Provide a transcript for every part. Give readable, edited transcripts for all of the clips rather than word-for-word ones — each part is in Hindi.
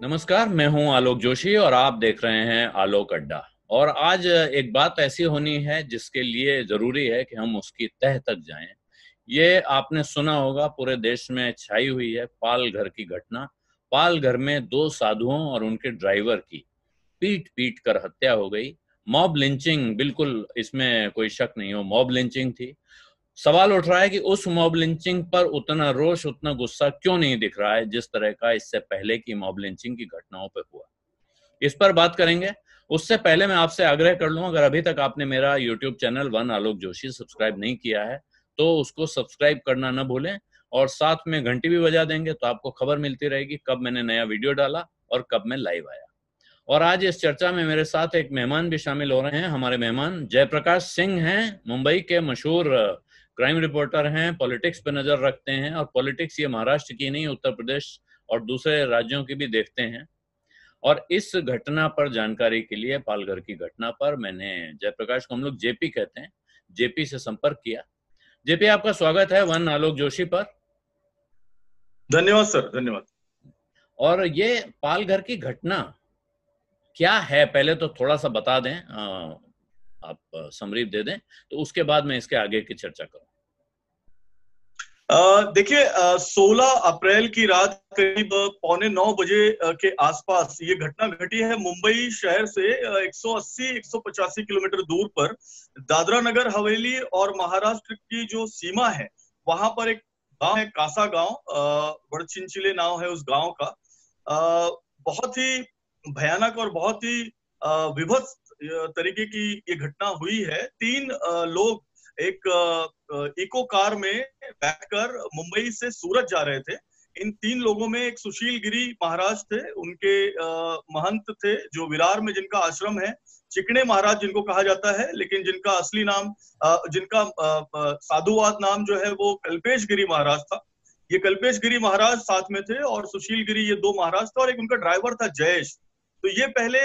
नमस्कार, मैं हूं आलोक जोशी और आप देख रहे हैं आलोक अड्डा। और आज एक बात ऐसी होनी है जिसके लिए जरूरी है कि हम उसकी तह तक जाएं। ये आपने सुना होगा, पूरे देश में छाई हुई है पाल घर की घटना। पाल घर में दो साधुओं और उनके ड्राइवर की पीट पीट कर हत्या हो गई। मॉब लिंचिंग, बिल्कुल इसमें कोई शक नहीं हो, मॉब लिंचिंग थी। सवाल उठ रहा है कि उस मॉब लिंचिंग पर उतना रोष, उतना गुस्सा क्यों नहीं दिख रहा है जिस तरह का इससे पहले की मॉब लिंचिंग की घटनाओं पर हुआ। इस पर बात करेंगे। उससे पहले मैं आपसे आग्रह कर लूं, अगर अभी तक आपने मेरा यूट्यूब चैनल वन आलोक जोशी सब्सक्राइब नहीं किया है तो उसको सब्सक्राइब करना न भूलें, और साथ में घंटी भी बजा देंगे तो आपको खबर मिलती रहेगी कब मैंने नया वीडियो डाला और कब मैं लाइव आया। और आज इस चर्चा में मेरे साथ एक मेहमान भी शामिल हो रहे हैं। हमारे मेहमान जयप्रकाश सिंह हैं, मुंबई के मशहूर क्राइम रिपोर्टर हैं, पॉलिटिक्स पे नजर रखते हैं, और पॉलिटिक्स ये महाराष्ट्र की नहीं, उत्तर प्रदेश और दूसरे राज्यों की भी देखते हैं। और इस घटना पर जानकारी के लिए, पालघर की घटना पर, मैंने जयप्रकाश को, हम लोग जेपी कहते हैं, जेपी से संपर्क किया। जेपी, आपका स्वागत है वन आलोक जोशी पर। धन्यवाद सर, धन्यवाद। और ये पालघर की घटना क्या है, पहले तो थोड़ा सा बता दें, आप समरी दे दें, तो उसके बाद मैं इसके आगे की चर्चा करूं। देखिए, 16 अप्रैल की रात करीब 9:15 बजे के आसपास ये घटना घटी है। मुंबई शहर से 180-185 किलोमीटर दूर पर दादरा नगर हवेली और महाराष्ट्र की जो सीमा है, वहां पर एक गांव है, कासा गांव। बड़चिंचिले नाम है उस गांव का। बहुत ही भयानक और बहुत ही विभत्स तरीके की ये घटना हुई है। तीन लोग एक इको कार में बैठकर मुंबई से सूरत जा रहे थे। इन तीन लोगों में एक सुशील गिरी महाराज थे, उनके महंत थे जो विरार में, जिनका आश्रम है। चिकने महाराज जिनको कहा जाता है, लेकिन जिनका असली नाम, जिनका साधुवाद नाम जो है वो कल्पेश गिरी महाराज था। ये कल्पेश गिरी महाराज साथ में थे और सुशील गिरी, ये दो महाराज थे, और एक उनका ड्राइवर था जयेश। तो ये पहले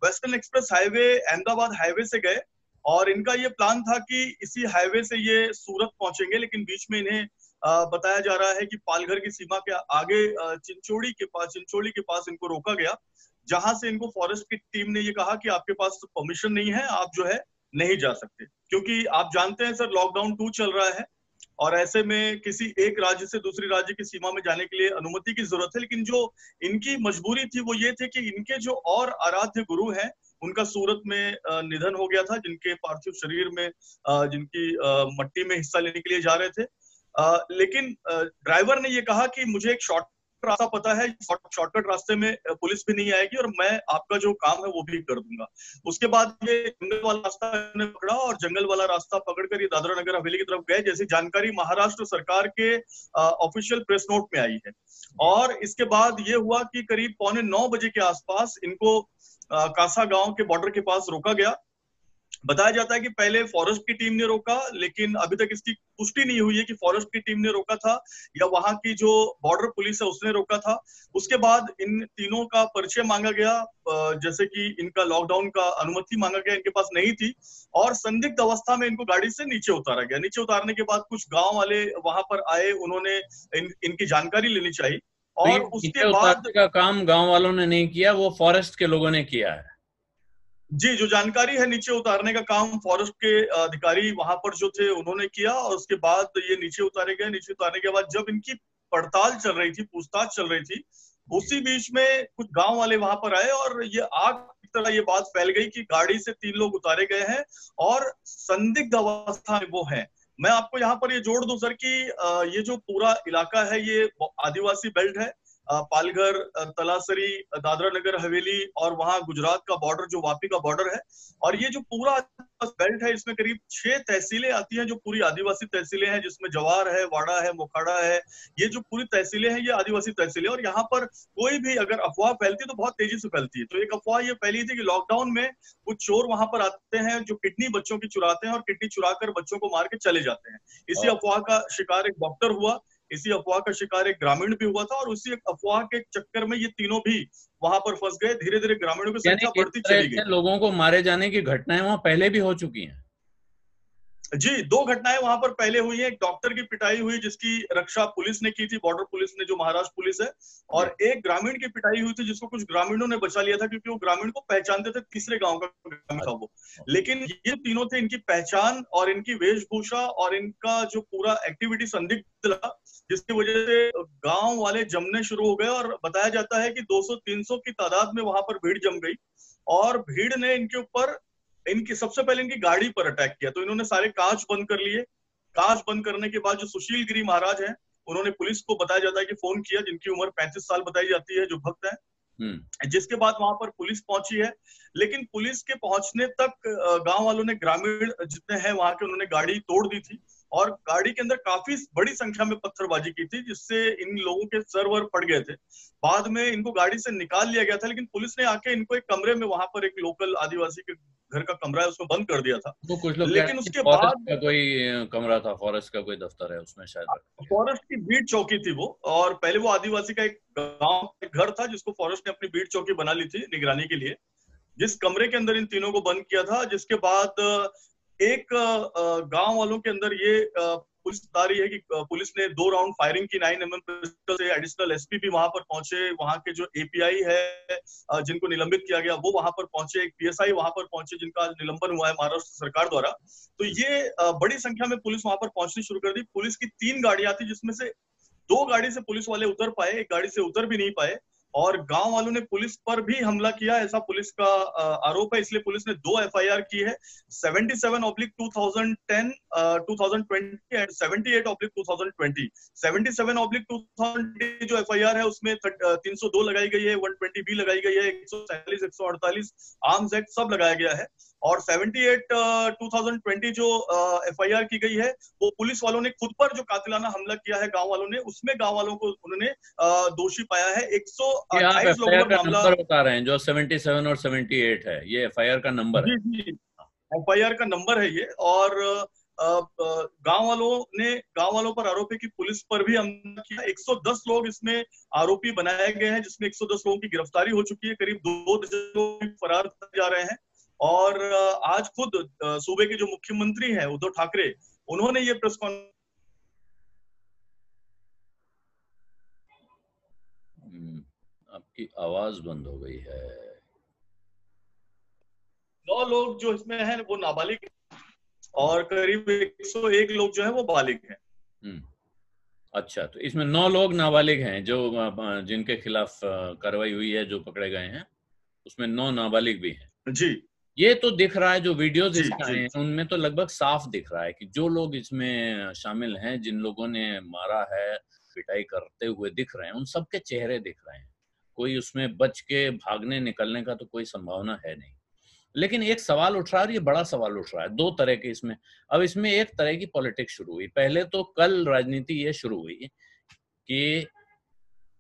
western express highway, Ahmedabad highway से गए, और इनका ये प्लान था कि इसी हाईवे से ये सूरत पहुंचेंगे। लेकिन बीच में इन्हें बताया जा रहा है कि पालघर की सीमा के आगे चिंचोड़ी के पास इनको रोका गया, जहां से इनको फॉरेस्ट की टीम ने ये कहा कि आपके पास परमिशन नहीं है, आप जो है नहीं जा सकते। क्योंकि आप जानते हैं सर, लॉकडाउन 2 चल रहा है, और ऐसे में किसी एक राज्य से दूसरी राज्य की सीमा में जाने के लिए अनुमति की जरूरत है। लेकिन जो इनकी मजबूरी थी वो ये थे कि इनके जो और आराध्य गुरु हैं, उनका सूरत में निधन हो गया था, जिनके पार्थिव शरीर में, जिनकी मट्टी में हिस्सा लेने के लिए जा रहे थे। लेकिन ड्राइवर ने ये कहा कि मुझे एक शॉर्ट रास्ता पता है, शॉर्टकट रास्ते में पुलिस भी नहीं आएगी और मैं आपका जो काम है वो भी कर दूंगा। उसके बाद ये जंगल वाला रास्ता पकड़ा, और जंगल वाला रास्ता पकड़कर ये दादरा नगर हवेली की तरफ गए, जैसी जानकारी महाराष्ट्र सरकार के ऑफिशियल प्रेस नोट में आई है। और इसके बाद ये हुआ कि करीब 9:15 बजे के आसपास इनको कासा गांव के बॉर्डर के पास रोका गया। बताया जाता है कि पहले फॉरेस्ट की टीम ने रोका, लेकिन अभी तक इसकी पुष्टि नहीं हुई है कि फॉरेस्ट की टीम ने रोका था या वहां की जो बॉर्डर पुलिस है उसने रोका था। उसके बाद इन तीनों का परिचय मांगा गया, जैसे कि इनका लॉकडाउन का अनुमति मांगा गया, इनके पास नहीं थी, और संदिग्ध अवस्था में इनको गाड़ी से नीचे उतारा गया। नीचे उतारने के बाद कुछ गांव वाले वहां पर आए, उन्होंने इनकी जानकारी लेनी चाहिए, तो ये और नीचे उसके बाद उतारने का काम गांव वालों ने नहीं किया, वो फॉरेस्ट के लोगों ने किया है। जी, जो जानकारी है, नीचे उतारने का काम फॉरेस्ट के अधिकारी वहां पर जो थे उन्होंने किया, और उसके बाद ये नीचे उतारे गए। नीचे उतारने के बाद जब इनकी पड़ताल चल रही थी, पूछताछ चल रही थी, उसी बीच में कुछ गांव वाले वहां पर आए, और ये आग की तरह ये बात फैल गई कि गाड़ी से 3 लोग उतारे गए हैं और संदिग्ध अवस्था में वो हैं। मैं आपको यहाँ पर ये जोड़ दूं सर कि ये जो पूरा इलाका है ये आदिवासी बेल्ट है। पालघर, तलासरी, दादरा नगर हवेली, और वहां गुजरात का बॉर्डर जो वापी का बॉर्डर है। और ये जो पूरा बेल्ट है, इसमें करीब 6 तहसीलें आती हैं, जो पूरी आदिवासी तहसीलें हैं, जिसमें जवार है, वाड़ा है, मोखाड़ा है। ये जो पूरी तहसीलें हैं ये आदिवासी तहसीलें, और यहाँ पर कोई भी अगर अफवाह फैलती है तो बहुत तेजी से फैलती है। तो एक अफवाह ये फैली थी कि लॉकडाउन में कुछ चोर वहां पर आते हैं जो किडनी बच्चों की चुराते हैं, और किडनी चुराकर बच्चों को मार के चले जाते हैं। इसी अफवाह का शिकार एक डॉक्टर हुआ, इसी अफवाह का शिकार एक ग्रामीण भी हुआ था, और उसी अफवाह के चक्कर में ये तीनों भी वहां पर फंस गए। धीरे धीरे ग्रामीणों की यानी संख्या इस बढ़ती तरह चली गई। से लोगों को मारे जाने की घटनाएं वहां पहले भी हो चुकी हैं। जी, दो घटनाएं वहां पर पहले हुई हैं। एक डॉक्टर की पिटाई हुई जिसकी रक्षा पुलिस ने की थी, बॉर्डर पुलिस ने, जो महाराष्ट्र पुलिस है। जी। और एक ग्रामीण की पिटाई हुई थी जिसको कुछ ग्रामीणों ने बचा लिया था, क्योंकि वो ग्रामीण को पहचानते थे, तीसरे गांव का ग्रामीण था वो। अच्छा। लेकिन ये तीनों थे, इनकी पहचान और इनकी वेशभूषा और इनका जो पूरा एक्टिविटी संदिग्ध लगा, जिसकी वजह से गांव वाले जमने शुरू हो गए। और बताया जाता है कि 200-300 की तादाद में वहां पर भीड़ जम गई। और भीड़ ने इनके ऊपर, इनकी सबसे पहले इनकी गाड़ी पर अटैक किया। तो इन्होंने सारे कांच बंद कर लिए। कांच बंद करने के बाद जो सुशील गिरी महाराज हैं, उन्होंने पुलिस को बताया जाता है कि फोन किया, जिनकी उम्र 35 साल बताई जाती है, जो भक्त है। हम्म। जिसके बाद वहां पर पुलिस पहुंची है। लेकिन पुलिस के पहुंचने तक गांव वालों ने, ग्रामीण जितने हैं वहां के, उन्होंने गाड़ी तोड़ दी थी। और गाड़ी के अंदर काफी बड़ी संख्या में पत्थरबाजी की थी, जिससे इन लोगों के सर वर फट गए थे। बाद में इनको गाड़ी से निकाल लिया गया था, लेकिन पुलिस ने आके इनको एक कमरे में, वहां पर एक लोकल आदिवासी के घर का कमरा है, उसमें बंद कर दिया था। वो कुछ लोग कह रहे लेकिन हैं कि उसके फॉरेस्ट बाद का कोई कमरा था, फॉरेस्ट का कोई दफ्तर है, उसमें शायद रखा गया। फॉरेस्ट की बीट चौकी थी वो। और पहले वो आदिवासी का एक गांव, एक घर था, जिसको फॉरेस्ट ने अपनी बीट चौकी बना ली थी निगरानी के लिए। जिस कमरे के अंदर इन तीनों को बंद किया था, जिसके बाद एक गांव वालों के अंदर ये पुलिस बता रही है कि पुलिस ने 2 राउंड फायरिंग की 9mm पिस्टल से। एडिशनल एसपी भी वहां पर पहुंचे, वहां के जो एपीआई है जिनको निलंबित किया गया वो वहां पर पहुंचे, एक पीएसआई वहां पर पहुंचे जिनका आज निलंबन हुआ है महाराष्ट्र सरकार द्वारा। तो ये बड़ी संख्या में पुलिस वहां पर पहुंचनी शुरू कर दी। पुलिस की 3 गाड़ियां थी, जिसमें से 2 गाड़ी से पुलिस वाले उतर पाए, एक गाड़ी से उतर भी नहीं पाए। और गांव वालों ने पुलिस पर भी हमला किया, ऐसा पुलिस का आरोप है। इसलिए पुलिस ने 2 एफआईआर की है, 77/2010 2020 एंड 78/2020। 77/2020 जो एफआईआर है उसमें 302 लगाई गई है, 120 बी लगाई गई है, 147, 148 आर्म्स एक्ट सब लगाया गया है। और 78/2020 जो एफआईआर की गई है, वो पुलिस वालों ने खुद पर जो कातिलाना हमला किया है गांव वालों ने, उसमें गांव वालों को उन्होंने दोषी पाया है। ये आप 128 लोगों एफआईआर पर का मामला। नंबर बता रहे हैं जो 77 और 78 है, ये एफआईआर का नंबर है। जी जी, एफआईआर का नंबर है ये। और गांव वालों ने, गांव वालों पर आरोप है कि पुलिस पर भी हमला किया। 110 लोग इसमें आरोपी बनाए गए हैं, जिसमें 110 लोगों की गिरफ्तारी हो चुकी है। करीब 2 दर्जन लोग फरार जा रहे हैं। और आज खुद सूबे के जो मुख्यमंत्री हैं उद्धव ठाकरे, उन्होंने ये प्रेस कॉन्फ्रेंस। आपकी आवाज बंद हो गई है। 9 लोग जो इसमें हैं वो नाबालिग हैं, और करीब 101 लोग जो है वो बालिग हैं। अच्छा, तो इसमें 9 लोग नाबालिग हैं जो जिनके खिलाफ कार्रवाई हुई है, जो पकड़े गए हैं, उसमें 9 नाबालिग भी हैं। जी ये तो दिख रहा है, जो वीडियोस जी इसके आए जी हैं उनमें तो लगभग साफ दिख रहा है कि जो लोग इसमें शामिल हैं, जिन लोगों ने मारा है, पिटाई करते हुए दिख रहे हैं, उन सबके चेहरे दिख रहे हैं। कोई उसमें बच के भागने निकलने का तो कोई संभावना है नहीं। लेकिन एक सवाल उठ रहा है, और ये बड़ा सवाल उठ रहा है, 2 तरह के इसमें। अब इसमें एक तरह की पॉलिटिक्स शुरू हुई। पहले तो कल राजनीति ये शुरू हुई कि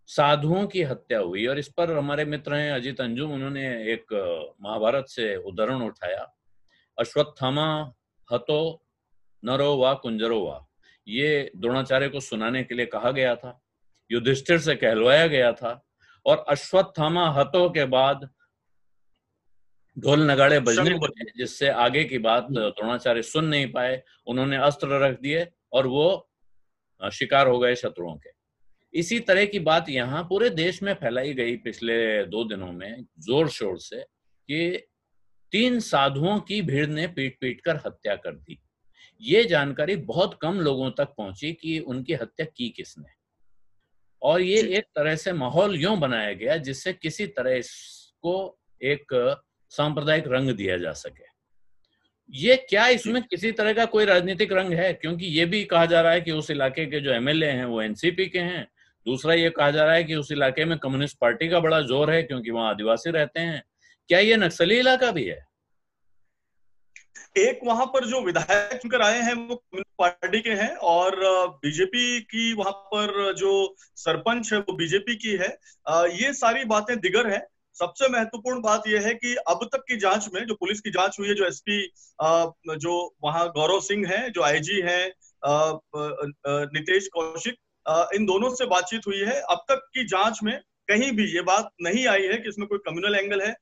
साधुओं की हत्या हुई, और इस पर हमारे मित्र हैं अजीत अंजुम, उन्होंने एक महाभारत से उदाहरण उठाया। अश्वत्थामा हतो नरो वा कुंजरो वा, ये द्रोणाचार्य को सुनाने के लिए कहा गया था, युधिष्ठिर से कहलवाया गया था। और अश्वत्थामा हतो के बाद ढोल नगाड़े बजने शंख लगे, जिससे आगे की बात द्रोणाचार्य सुन नहीं पाए। उन्होंने अस्त्र रख दिए और वो शिकार हो गए शत्रुओं के। इसी तरह की बात यहाँ पूरे देश में फैलाई गई पिछले 2 दिनों में जोर शोर से, कि 3 साधुओं की भीड़ ने पीट पीट कर हत्या कर दी। ये जानकारी बहुत कम लोगों तक पहुंची कि उनकी हत्या की किसने। और ये जी एक तरह से माहौल यूं बनाया गया जिससे किसी तरह इसको एक सांप्रदायिक रंग दिया जा सके। ये क्या जी। इसमें किसी तरह का कोई राजनीतिक रंग है? क्योंकि ये भी कहा जा रहा है कि उस इलाके के जो एमएलए हैं वो एनसीपी के हैं। दूसरा ये कहा जा रहा है कि उस इलाके में कम्युनिस्ट पार्टी का बड़ा जोर है, क्योंकि वहां आदिवासी रहते हैं। क्या ये नक्सली इलाका भी है? एक वहां पर जो विधायक चुनकर आए हैं वो कम्युनिस्ट पार्टी के हैं, और बीजेपी की वहां पर जो सरपंच है वो बीजेपी की है। ये सारी बातें दिगर हैं। सबसे महत्वपूर्ण बात यह है कि अब तक की जांच में, जो पुलिस की जांच हुई है, जो एसपी जो वहां गौरव सिंह है, जो आईजी हैं नितेश कौशिक, इन दोनों से बातचीत हुई है। अब तक की जांच में कहीं भी ये बात नहीं आई है कि इसमें कोई कम्युनल एंगल है।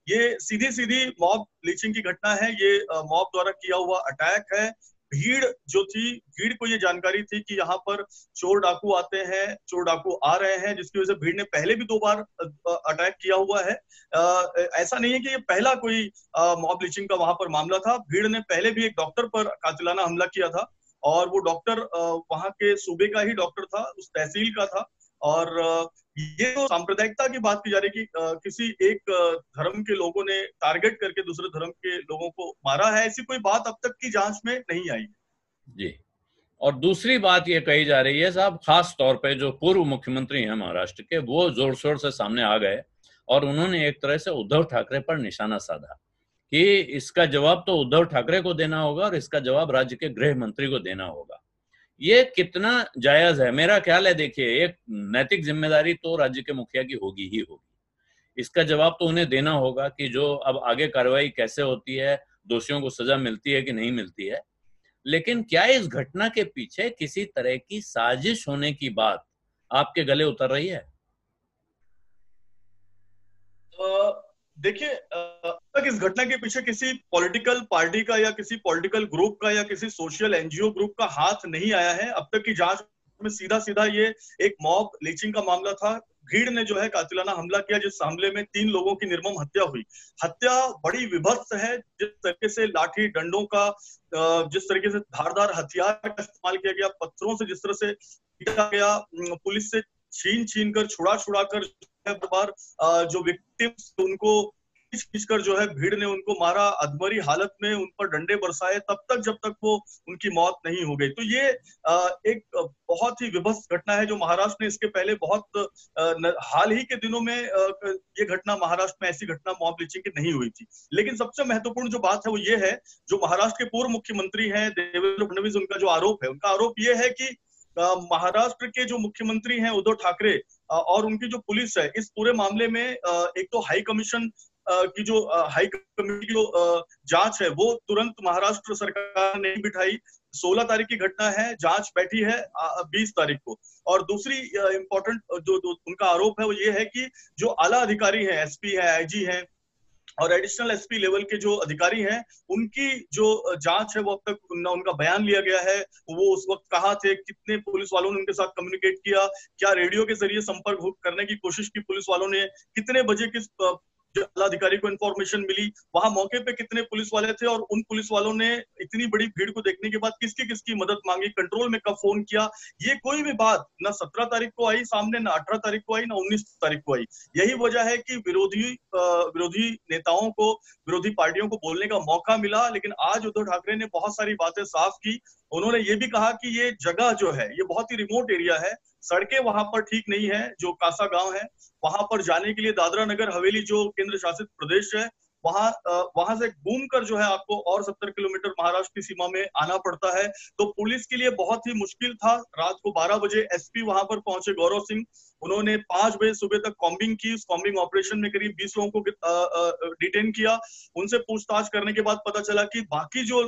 ये सीधी सीधी मॉब लीचिंग की घटना है, ये मॉब द्वारा किया हुआ अटैक है। भीड़ जो थी, भीड़ को ये जानकारी थी कि यहाँ पर चोर डाकू आते हैं, चोर डाकू आ रहे हैं, जिसकी वजह से भीड़ ने पहले भी 2 बार अटैक किया हुआ है। ऐसा नहीं है कि ये पहला कोई मॉब लिंचिंग का वहां पर मामला था। भीड़ ने पहले भी एक डॉक्टर पर कातिलाना हमला किया था, और वो डॉक्टर वहां के सूबे का ही डॉक्टर था, उस तहसील का था। और ये तो सांप्रदायिकता की बात की जा रही है कि किसी एक धर्म के लोगों ने टारगेट करके दूसरे धर्म के लोगों को मारा है, ऐसी कोई बात अब तक की जांच में नहीं आई। जी। और दूसरी बात ये कही जा रही है साहब, खास तौर पे जो पूर्व मुख्यमंत्री हैं महाराष्ट्र के, वो जोर शोर से सामने आ गए और उन्होंने एक तरह से उद्धव ठाकरे पर निशाना साधा कि इसका जवाब तो उद्धव ठाकरे को देना होगा और इसका जवाब राज्य के गृह मंत्री को देना होगा। ये कितना जायज है? मेरा ख्याल है, देखिए, एक नैतिक जिम्मेदारी तो राज्य के मुखिया की होगी ही होगी। इसका जवाब तो उन्हें देना होगा कि जो अब आगे कार्रवाई कैसे होती है, दोषियों को सजा मिलती है कि नहीं मिलती है। लेकिन क्या इस घटना के पीछे किसी तरह की साजिश होने की बात आपके गले उतर रही है? देखिए, अब तक इस घटना के पीछे किसी पॉलिटिकल पार्टी का या किसी पॉलिटिकल ग्रुप का या किसी सोशल एनजीओ ग्रुप का हाथ नहीं आया है। अब तक की जांच में सीधा सीधा ये एक मॉब लिंचिंग का मामला था। भीड़ ने जो है कातिलाना हमला किया, जिस हमले में 3 लोगों की निर्मम हत्या हुई। हत्या बड़ी विभत्स है, जिस तरीके से लाठी डंडों का, जिस तरीके से धारदार हथियार का इस्तेमाल किया गया, पत्थरों से जिस तरह से पीटा गया, पुलिस से छीन छीन कर, छुड़ा छुड़ा कर बार जो विक्टिम्स उनको खींच खींच कर जो है भीड़ ने उनको मारा, अधमरी हालत में उन पर डंडे बरसाए, तब तक जब तक वो उनकी मौत नहीं हो गई। तो ये एक बहुत ही विभत्स घटना है जो महाराष्ट्र ने इसके पहले बहुत हाल ही के दिनों में ये घटना महाराष्ट्र में ऐसी घटना मॉब लिंचिंग की नहीं हुई थी। लेकिन सबसे महत्वपूर्ण जो बात है वो ये है, जो महाराष्ट्र के पूर्व मुख्यमंत्री हैं देवेंद्र फडणवीस, उनका जो आरोप है, उनका आरोप ये है कि महाराष्ट्र के जो मुख्यमंत्री हैं उद्धव ठाकरे और उनकी जो पुलिस है, इस पूरे मामले में एक तो हाई कमीशन की जो हाई कमेटी की जो जांच है वो तुरंत महाराष्ट्र सरकार ने नहीं बिठाई। 16 तारीख की घटना है, जांच बैठी है 20 तारीख को। और दूसरी इंपॉर्टेंट जो उनका आरोप है वो ये है कि जो आला अधिकारी हैं, एसपी है, आईजी हैं और एडिशनल एसपी लेवल के जो अधिकारी हैं, उनकी जो जांच है वो अब तक उनका बयान लिया गया है। वो उस वक्त कहाँ थे, कितने पुलिस वालों ने उनके साथ कम्युनिकेट किया, क्या रेडियो के जरिए संपर्क करने की कोशिश की पुलिस वालों ने, कितने बजे किस जिलाधिकारी को इन्फॉर्मेशन मिली, वहां मौके पे कितने पुलिस वाले थे, और उन पुलिस वालों ने इतनी बड़ी भीड़ को देखने के बाद किसकी किसकी मदद मांगी, कंट्रोल में कब फोन किया, ये कोई भी बात ना 17 तारीख को आई सामने, ना 18 तारीख को आई, ना 19 तारीख को आई। यही वजह है कि विरोधी नेताओं को, विरोधी पार्टियों को बोलने का मौका मिला। लेकिन आज उद्धव ठाकरे ने बहुत सारी बातें साफ की। उन्होंने ये भी कहा कि ये जगह जो है ये बहुत ही रिमोट एरिया है, सड़कें वहां पर ठीक नहीं है, जो कासा गांव है वहां पर जाने के लिए दादरा नगर हवेली जो केंद्र शासित प्रदेश है, वहां से घूम कर जो है आपको और 70 किलोमीटर महाराष्ट्र की सीमा में आना पड़ता है। तो पुलिस के लिए बहुत ही मुश्किल था। रात को 12 बजे एसपी वहां पर पहुंचे गौरव सिंह, उन्होंने 5 बजे सुबह तक कॉम्बिंग की। उस कॉम्बिंग ऑपरेशन में करीब 20 लोगों को डिटेन किया। उनसे पूछताछ करने के बाद पता चला कि बाकी जो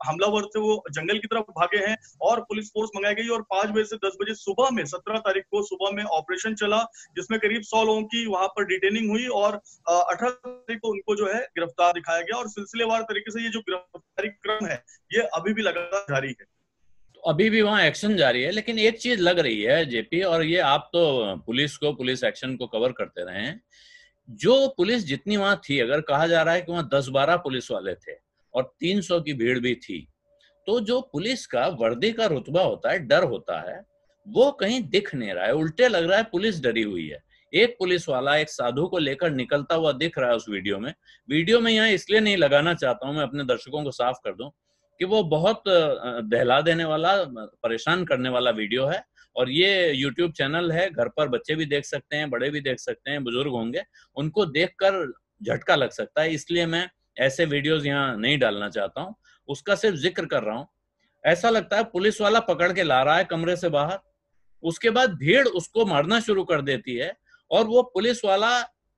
हमलावर थे वो जंगल की तरफ भागे हैं और पुलिस फोर्स मंगाई गई। और 5 बजे से 10 बजे सुबह में 17 तारीख को सुबह में ऑपरेशन चला, जिसमें करीब 100 लोगों की वहां पर डिटेनिंग हुई और 18 तारीख को उनको जो है गिरफ्तार दिखाया गया। और सिलसिलेवार तरीके से ये जो गिरफ्तारी क्रम है ये अभी भी लगातार जारी है। अभी भी वहां एक्शन जारी है। लेकिन एक चीज लग रही है जेपी, और ये आप तो पुलिस एक्शन को कवर करते रहे हैं, जो पुलिस जितनी वहां थी, अगर कहा जा रहा है कि वहां 10-12 पुलिस वाले थे और 300 की भीड़ भी थी, तो जो पुलिस का वर्दी का रुतबा होता है, डर होता है, वो कहीं दिख नहीं रहा है। उल्टे लग रहा है पुलिस डरी हुई है। एक पुलिस वाला एक साधु को लेकर निकलता हुआ दिख रहा है उस वीडियो में यहाँ इसलिए नहीं लगाना चाहता हूं, मैं अपने दर्शकों को साफ कर दूं कि वो बहुत दहला देने वाला, परेशान करने वाला वीडियो है। और ये YouTube चैनल है, घर पर बच्चे भी देख सकते हैं, बड़े भी देख सकते हैं, बुजुर्ग होंगे, उनको देखकर झटका लग सकता है। इसलिए मैं ऐसे वीडियोस यहाँ नहीं डालना चाहता हूँ, उसका सिर्फ जिक्र कर रहा हूँ। ऐसा लगता है पुलिस वाला पकड़ के ला रहा है कमरे से बाहर, उसके बाद भीड़ उसको मारना शुरू कर देती है। और वो पुलिस वाला,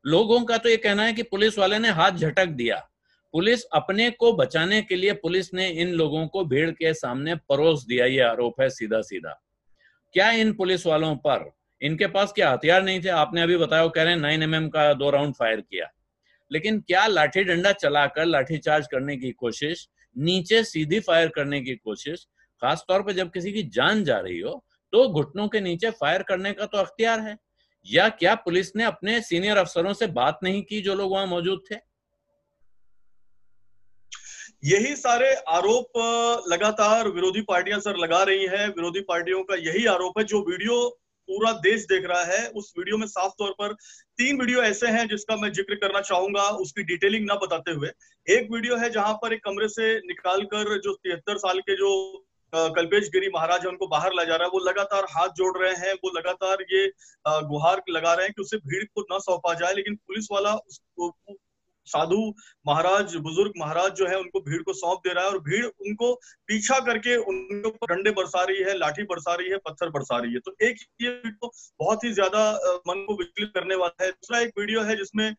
लोगों का तो ये कहना है कि पुलिस वाले ने हाथ झटक दिया। पुलिस अपने को बचाने के लिए पुलिस ने इन लोगों को भीड़ के सामने परोस दिया, ये आरोप है सीधा सीधा। क्या इन पुलिस वालों पर, इनके पास क्या हथियार नहीं थे? आपने अभी बताया, कह रहे हैं 9mm का 2 राउंड फायर किया, लेकिन क्या लाठी डंडा चलाकर लाठीचार्ज करने की कोशिश नीचे सीधी फायर करने की कोशिश, खासतौर पर जब किसी की जान जा रही हो, तो घुटनों के नीचे फायर करने का तो अख्तियार है। या क्या पुलिस ने अपने सीनियर अफसरों से बात नहीं की जो लोग वहां मौजूद थे? यही सारे आरोप लगातार विरोधी पार्टियां सर लगा रही हैं। विरोधी पार्टियों का यही आरोप है, जो वीडियो पूरा देश देख रहा है। उस वीडियो में साफ तौर पर 3 वीडियो ऐसे हैं जिसका मैं जिक्र करना चाहूंगा, उसकी डिटेलिंग ना बताते हुए। एक वीडियो है जहां पर एक कमरे से निकालकर जो 73 साल के जो कल्पेश गिरी महाराज है उनको बाहर ला जा रहा है। वो लगातार हाथ जोड़ रहे हैं, वो लगातार ये गुहार लगा रहे हैं कि उसे भीड़ को न सौंपा जाए, लेकिन पुलिस वाला उसको, साधु महाराज, बुजुर्ग महाराज जो है उनको भीड़ को सौंप दे रहा है, और भीड़ उनको पीछा करके उनके ऊपर डंडे बरसा रही है, लाठी बरसा रही है, पत्थर बरसा रही है। तो एक ये वीडियो बहुत ही ज्यादा मन को विचलित करने वाला है। दूसरा एक वीडियो है जिसमें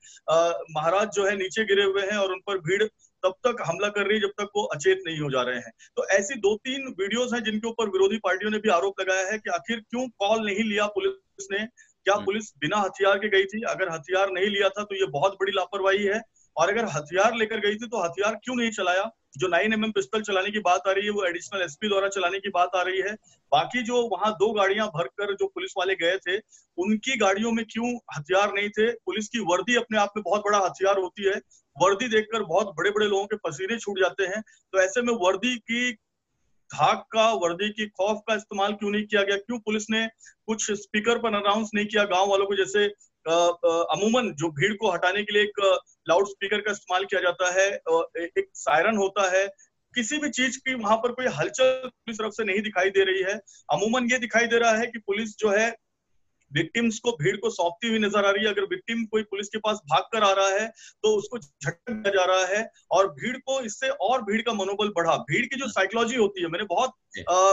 महाराज जो है नीचे गिरे हुए हैं और उन पर भीड़ तब तक हमला कर रही है जब तक वो अचेत नहीं हो जा रहे हैं। तो ऐसी 2-3 वीडियोस हैं जिनके ऊपर विरोधी पार्टियों ने भी आरोप लगाया है कि आखिर क्यों कॉल नहीं लिया पुलिस ने। क्या पुलिस बिना हथियार के गई थी? अगर हथियार नहीं लिया था तो ये बहुत बड़ी लापरवाही है। और अगर हथियार लेकर गई थी तो हथियार क्यों नहीं चलाया? जो 9mm पिस्टल चलाने की बात आ रही है वो एडिशनल एसपी द्वारा चलाने की बात आ रही है। बाकी जो वहां 2 गाड़ियां भरकर जो पुलिस वाले गए थे, उनकी गाड़ियों में क्यों हथियार नहीं थे? पुलिस की वर्दी अपने आप में बहुत बड़ा हथियार होती है। वर्दी देखकर बहुत बड़े बड़े लोगों के पसीने छूट जाते हैं। तो ऐसे में वर्दी की धाक का, वर्दी की खौफ का इस्तेमाल क्यों नहीं किया गया? क्यों पुलिस ने कुछ स्पीकर पर अनाउंस नहीं किया गांव वालों को? जैसे अमूमन जो भीड़ को हटाने के लिए एक लाउड स्पीकर का इस्तेमाल किया जाता है, एक सायरन होता है। किसी भी चीज की वहां पर कोई हलचल पुलिस तरफ से नहीं दिखाई दे रही है। अमूमन ये दिखाई दे रहा है कि पुलिस जो है विक्टिम्स को, भीड़ को सौंपती हुई नजर आ रही है। अगर विक्टिम कोई पुलिस के पास भाग कर आ रहा है तो उसको झटका दिया जा रहा है, और भीड़ को इससे और भीड़ का मनोबल बढ़ा। भीड़ की जो साइकोलॉजी होती है, मैंने बहुत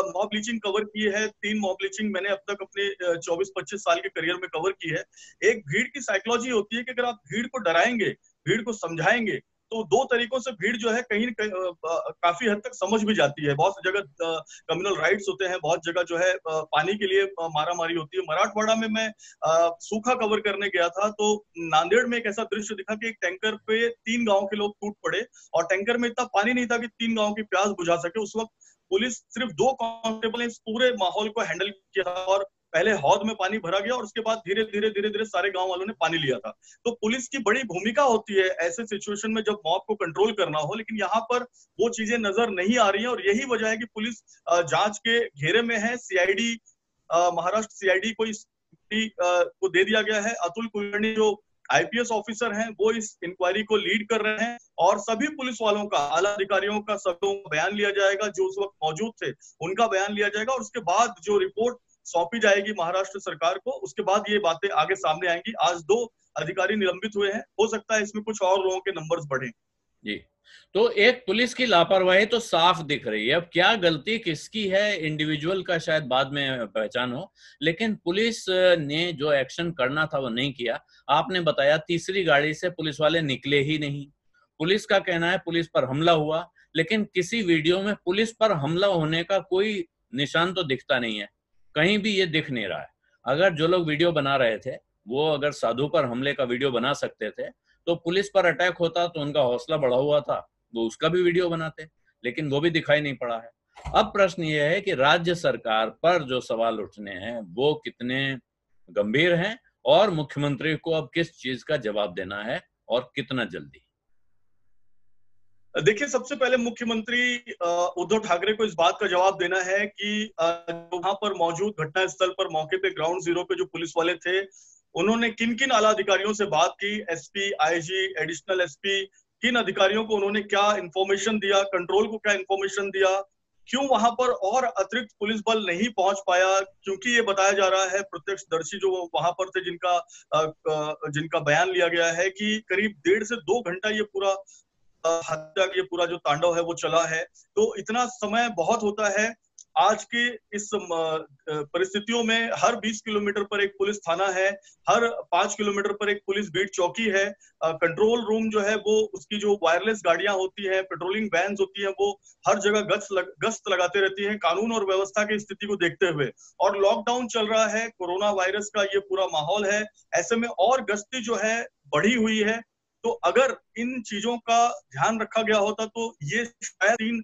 मॉब लीचिंग कवर की है, 3 मॉब लीचिंग मैंने अब तक अपने 24-25 साल के करियर में कवर की है। एक भीड़ की साइकोलॉजी होती है कि अगर आप भीड़ को डराएंगे, भीड़ को समझाएंगे, तो 2 तरीकों से भीड़ जो है कहीं काफी हद तक समझ भी जाती है। बहुत सी जगह कम्युनल राइट्स होते हैं, बहुत जगह जो है पानी के लिए मारा मारी होती है। मराठवाड़ा में मैं सूखा कवर करने गया था, तो नांदेड़ में एक ऐसा दृश्य दिखा कि एक टैंकर पे 3 गांव के लोग टूट पड़े, और टैंकर में इतना पानी नहीं था कि 3 गांव की प्यास बुझा सके। उस वक्त पुलिस सिर्फ 2 कांस्टेबल ने इस पूरे माहौल को हैंडल किया, और पहले हौद में पानी भरा गया और उसके बाद धीरे धीरे धीरे धीरे सारे गांव वालों ने पानी लिया था। तो पुलिस की बड़ी भूमिका होती है ऐसे सिचुएशन में जब मॉब को कंट्रोल करना हो, लेकिन यहाँ पर वो चीजें नजर नहीं आ रही है। और यही वजह है कि पुलिस जांच के घेरे में है। सीआईडी, महाराष्ट्र सीआईडी को इस को दे दिया गया है। अतुल कुलकर्णी जो आईपीएस ऑफिसर हैं वो इस इंक्वायरी को लीड कर रहे हैं, और सभी पुलिस वालों का, आला अधिकारियों का, सबों का बयान लिया जाएगा जो उस वक्त मौजूद थे, उनका बयान लिया जाएगा। और उसके बाद जो रिपोर्ट सौंपी जाएगी महाराष्ट्र सरकार को, उसके बाद ये बातें आगे सामने आएंगी। आज 2 अधिकारी निलंबित हुए हैं, हो सकता है इसमें कुछ और लोगों के नंबर्स बढ़े। जी, तो एक पुलिस की लापरवाही तो साफ दिख रही है। अब क्या गलती किसकी है, इंडिविजुअल का शायद बाद में पहचान हो, लेकिन पुलिस ने जो एक्शन करना था वो नहीं किया। आपने बताया तीसरी गाड़ी से पुलिस वाले निकले ही नहीं। पुलिस का कहना है पुलिस पर हमला हुआ, लेकिन किसी वीडियो में पुलिस पर हमला होने का कोई निशान तो दिखता नहीं है, कहीं भी ये दिख नहीं रहा है। अगर जो लोग वीडियो बना रहे थे वो अगर साधु पर हमले का वीडियो बना सकते थे, तो पुलिस पर अटैक होता तो उनका हौसला बढ़ा हुआ था, वो उसका भी वीडियो बनाते, लेकिन वो भी दिखाई नहीं पड़ा है। अब प्रश्न ये है कि राज्य सरकार पर जो सवाल उठने हैं वो कितने गंभीर हैं, और मुख्यमंत्री को अब किस चीज का जवाब देना है और कितना जल्दी। देखिए, सबसे पहले मुख्यमंत्री उद्धव ठाकरे को इस बात का जवाब देना है कि वहां पर मौजूद घटना स्थल पर, मौके पे ग्राउंड जीरो पे जो पुलिस वाले थे, उन्होंने किन किन आला अधिकारियों से बात की, एसपी, आईजी, एडिशनल एसपी, किन अधिकारियों को उन्होंने क्या इंफॉर्मेशन दिया, कंट्रोल को क्या इंफॉर्मेशन दिया, क्यों वहां पर और अतिरिक्त पुलिस बल नहीं पहुंच पाया? क्योंकि ये बताया जा रहा है, प्रत्यक्षदर्शी जो वहां पर थे, जिनका बयान लिया गया है कि करीब 1.5 से 2 घंटा ये पूरा हत्या, ये पूरा जो तांडव है वो चला है। तो इतना समय बहुत होता है। आज के इस परिस्थितियों में हर 20 किलोमीटर पर एक पुलिस थाना है, हर 5 किलोमीटर पर एक पुलिस बीट चौकी है। कंट्रोल रूम जो है वो, उसकी जो वायरलेस गाड़ियां होती हैं, पेट्रोलिंग वैन्स होती हैं, वो हर जगह गश्त लगाते रहती हैं कानून और व्यवस्था की स्थिति को देखते हुए। और लॉकडाउन चल रहा है, कोरोना वायरस का ये पूरा माहौल है, ऐसे में और गश्ती जो है बढ़ी हुई है। तो अगर इन चीजों का ध्यान रखा गया होता तो ये शायद 3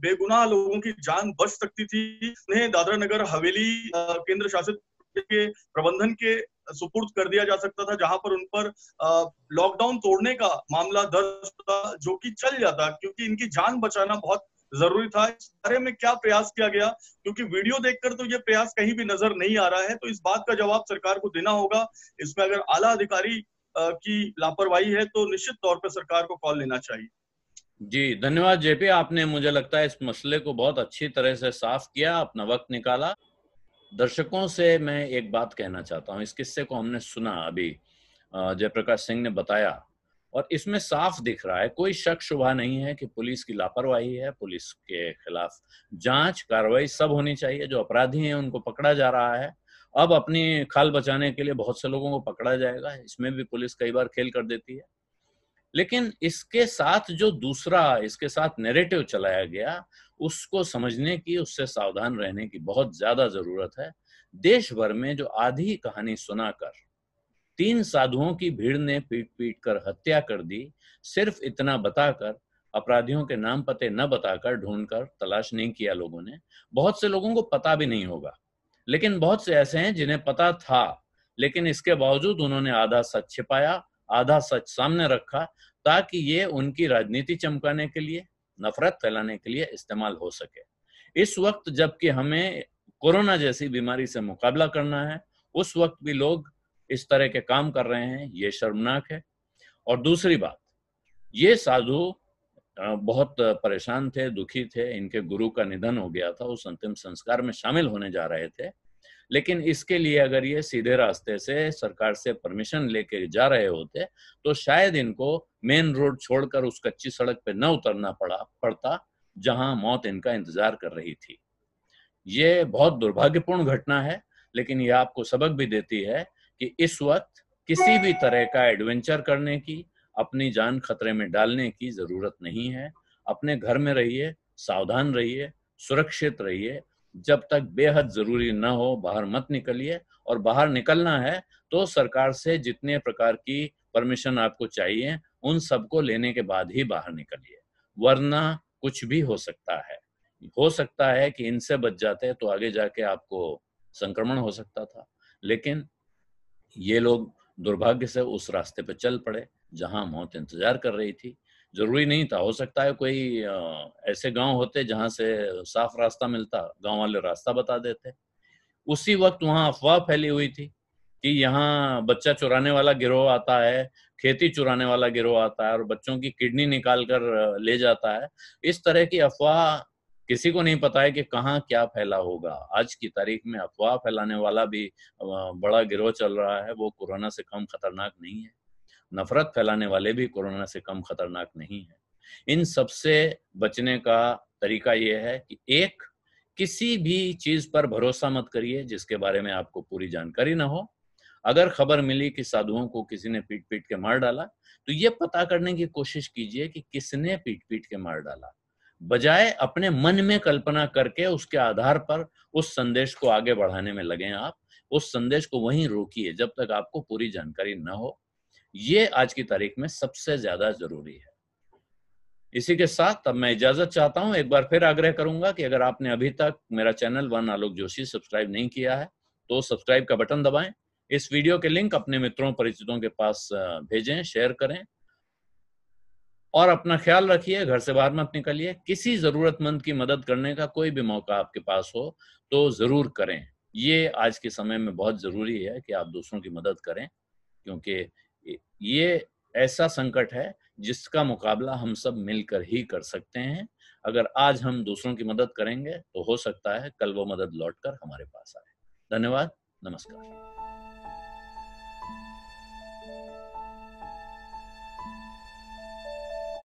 बेगुनाह लोगों की जान बच सकती थी। उन्हें दादरा नगर हवेली केंद्र शासित के प्रबंधन के सुपुर्द कर दिया जा सकता था, जहां पर उन पर लॉकडाउन तोड़ने का मामला दर्ज था, जो कि चल जाता, क्योंकि इनकी जान बचाना बहुत जरूरी था। इस बारे में क्या प्रयास किया गया, क्योंकि वीडियो देखकर तो ये प्रयास कहीं भी नजर नहीं आ रहा है, तो इस बात का जवाब सरकार को देना होगा। इसमें अगर आला अधिकारी की लापरवाही है तो निश्चित तौर पर सरकार को कॉल लेना चाहिए। जी, धन्यवाद जेपी, आपने मुझे लगता है इस मसले को बहुत अच्छी तरह से साफ किया, अपना वक्त निकाला। दर्शकों से मैं एक बात कहना चाहता हूँ। इस किस्से को हमने सुना अभी, जयप्रकाश सिंह ने बताया, और इसमें साफ दिख रहा है, कोई शक शुबा नहीं है कि पुलिस की लापरवाही है। पुलिस के खिलाफ जांच कार्रवाई सब होनी चाहिए। जो अपराधी हैं उनको पकड़ा जा रहा है। अब अपनी खाल बचाने के लिए बहुत से लोगों को पकड़ा जाएगा, इसमें भी पुलिस कई बार खेल कर देती है। लेकिन इसके साथ जो दूसरा इसके साथ नैरेटिव चलाया गया, उसको समझने की, उससे सावधान रहने की बहुत ज्यादा जरूरत है। देश भर में जो आधी कहानी सुनाकर 3 साधुओं की भीड़ ने पीट पीट कर हत्या कर दी, सिर्फ इतना बताकर, अपराधियों के नाम पते न बताकर, ढूंढकर तलाश नहीं किया लोगों ने। बहुत से लोगों को पता भी नहीं होगा, लेकिन बहुत से ऐसे हैं जिन्हें पता था, लेकिन इसके बावजूद उन्होंने आधा सच छिपाया, आधा सच सामने रखा, ताकि ये उनकी राजनीति चमकाने के लिए, नफरत फैलाने के लिए इस्तेमाल हो सके। इस वक्त जबकि हमें कोरोना जैसी बीमारी से मुकाबला करना है, उस वक्त भी लोग इस तरह के काम कर रहे हैं, ये शर्मनाक है। और दूसरी बात, ये साधु बहुत परेशान थे, दुखी थे, इनके गुरु का निधन हो गया था, उस अंतिम संस्कार में शामिल होने जा रहे थे। लेकिन इसके लिए अगर ये सीधे रास्ते से सरकार से परमिशन लेके जा रहे होते, तो शायद इनको मेन रोड छोड़कर उस कच्ची सड़क पे न उतरना पड़ता, जहां मौत इनका इंतजार कर रही थी। ये बहुत दुर्भाग्यपूर्ण घटना है, लेकिन ये आपको सबक भी देती है कि इस वक्त किसी भी तरह का एडवेंचर करने की, अपनी जान खतरे में डालने की जरूरत नहीं है। अपने घर में रहिए, सावधान रहिए, सुरक्षित रहिए। जब तक बेहद जरूरी न हो, बाहर मत निकलिए। और बाहर निकलना है तो सरकार से जितने प्रकार की परमिशन आपको चाहिए, उन सबको लेने के बाद ही बाहर निकलिए, वरना कुछ भी हो सकता है। हो सकता है कि इनसे बच जाते तो आगे जाके आपको संक्रमण हो सकता था, लेकिन ये लोग दुर्भाग्य से उस रास्ते पे चल पड़े जहां मौत इंतजार कर रही थी। जरूरी नहीं था, हो सकता है कोई ऐसे गांव होते जहां से साफ रास्ता मिलता, गांव वाले रास्ता बता देते। उसी वक्त वहां अफवाह फैली हुई थी कि यहाँ बच्चा चुराने वाला गिरोह आता है, खेती चुराने वाला गिरोह आता है और बच्चों की किडनी निकाल कर ले जाता है। इस तरह की अफवाह, किसी को नहीं पता है कि कहाँ क्या फैला होगा। आज की तारीख में अफवाह फैलाने वाला भी बड़ा गिरोह चल रहा है, वो कोरोना से कम खतरनाक नहीं है। नफरत फैलाने वाले भी कोरोना से कम खतरनाक नहीं है। इन सबसे बचने का तरीका यह है कि एक, किसी भी चीज पर भरोसा मत करिए जिसके बारे में आपको पूरी जानकारी ना हो। अगर खबर मिली कि साधुओं को किसी ने पीट पीट के मार डाला, तो ये पता करने की कोशिश कीजिए कि किसने पीट पीट के मार डाला। बजाय अपने मन में कल्पना करके उसके आधार पर उस संदेश को आगे बढ़ाने में लगे आप, उस संदेश को वहीं रोकिए जब तक आपको पूरी जानकारी न हो। ये आज की तारीख में सबसे ज्यादा जरूरी है। इसी के साथ अब मैं इजाजत चाहता हूं। एक बार फिर आग्रह करूंगा कि अगर आपने अभी तक मेरा चैनल वन आलोक जोशी सब्सक्राइब नहीं किया है, तो सब्सक्राइब का बटन दबाएं। इस वीडियो के लिंक अपने मित्रों परिचितों के पास भेजें, शेयर करें और अपना ख्याल रखिए। घर से बाहर मत निकलिए। किसी जरूरतमंद की मदद करने का कोई भी मौका आपके पास हो तो जरूर करें। ये आज के समय में बहुत जरूरी है कि आप दूसरों की मदद करें, क्योंकि ये ऐसा संकट है जिसका मुकाबला हम सब मिलकर ही कर सकते हैं। अगर आज हम दूसरों की मदद करेंगे तो हो सकता है कल वो मदद लौटकर हमारे पास आए। धन्यवाद, नमस्कार।